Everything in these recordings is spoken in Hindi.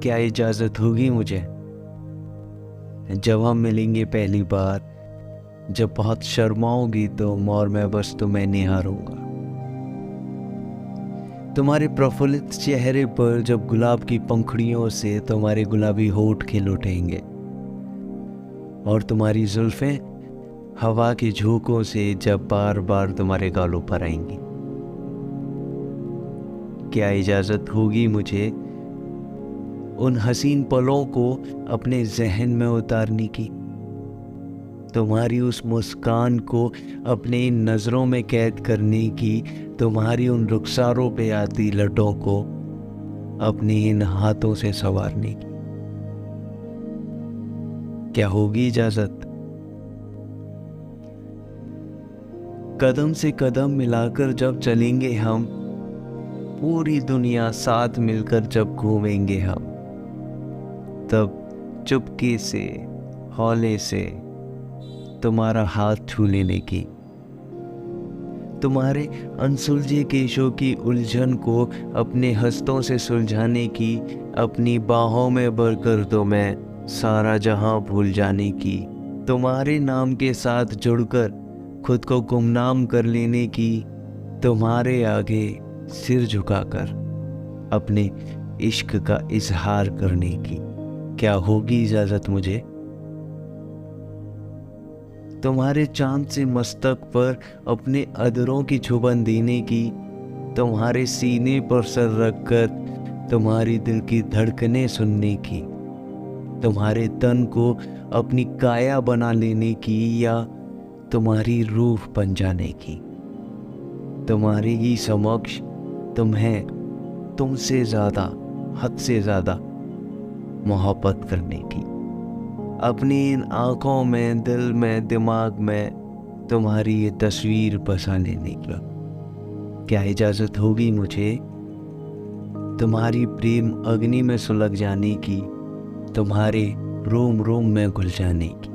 क्या इजाज़त होगी मुझे? जब हम मिलेंगे पहली बार, जब बहुत शर्माओगी तुम और मैं बस तुम्हें निहारूंगा। तुम्हारे प्रफुल्लित चेहरे पर जब गुलाब की पंखुड़ियों से तुम्हारे गुलाबी होठ खिल उठेंगे और तुम्हारी जुल्फें हवा के झोंकों से जब बार बार तुम्हारे गालों पर आएंगी, क्या इजाज़त होगी मुझे उन हसीन पलों को अपने जहन में उतारने की, तुम्हारी उस मुस्कान को अपने इन नज़रों में कैद करने की, तुम्हारी उन रुखसारों पे आती लटों को अपने इन हाथों से संवारने की। क्या होगी इजाज़त? कदम से कदम मिलाकर जब चलेंगे हम, पूरी दुनिया साथ मिलकर जब घूमेंगे हम, तब चुपके से हौले से तुम्हारा हाथ छू लेने की, तुम्हारे अनसुलझे केशों की उलझन को अपने हस्तों से सुलझाने की, अपनी बाहों में भरकर तो मैं सारा जहां भूल जाने की, तुम्हारे नाम के साथ जुड़कर खुद को गुमनाम कर लेने की, तुम्हारे आगे सिर झुकाकर अपने इश्क का इजहार करने की। क्या होगी इजाज़त मुझे? तुम्हारे चांद से मस्तक पर अपने अधरों की छुबन देने की, तुम्हारे सीने पर सर रखकर तुम्हारी दिल की धड़कनें सुनने की, तुम्हारे तन को अपनी काया बना लेने की या तुम्हारी रूह बन जाने की, तुम्हारे ही समक्ष तुम्हें तुमसे ज़्यादा, हद से ज़्यादा मोहब्बत करने की, अपनी इन आँखों में, दिल में, दिमाग में तुम्हारी ये तस्वीर बसा लेने की। क्या इजाज़त होगी मुझे तुम्हारी प्रेम अग्नि में सुलग जाने की, तुम्हारे रोम रोम में घुल जाने की,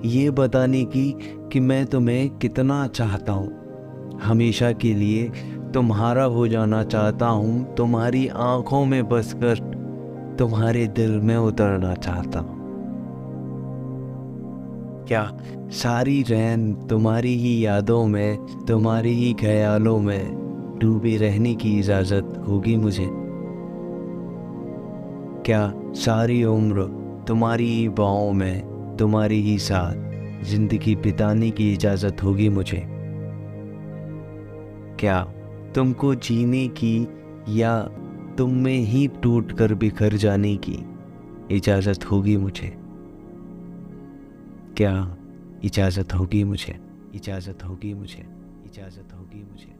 ये बताने की कि मैं तुम्हें कितना चाहता हूँ, हमेशा के लिए तुम्हारा हो जाना चाहता हूँ, तुम्हारी आँखों में बसकर तुम्हारे दिल में उतरना चाहता हूँ। क्या सारी रैन तुम्हारी ही यादों में, तुम्हारी ही ख्यालों में डूबे रहने की इजाज़त होगी मुझे? क्या सारी उम्र तुम्हारी ही बाहों में, तुम्हारी ही साथ जिंदगी बिताने की इजाज़त होगी मुझे? क्या तुमको जीने की या तुम में ही टूट कर बिखर जाने की इजाज़त होगी मुझे? क्या इजाज़त होगी मुझे? इजाज़त होगी मुझे? इजाज़त होगी मुझे?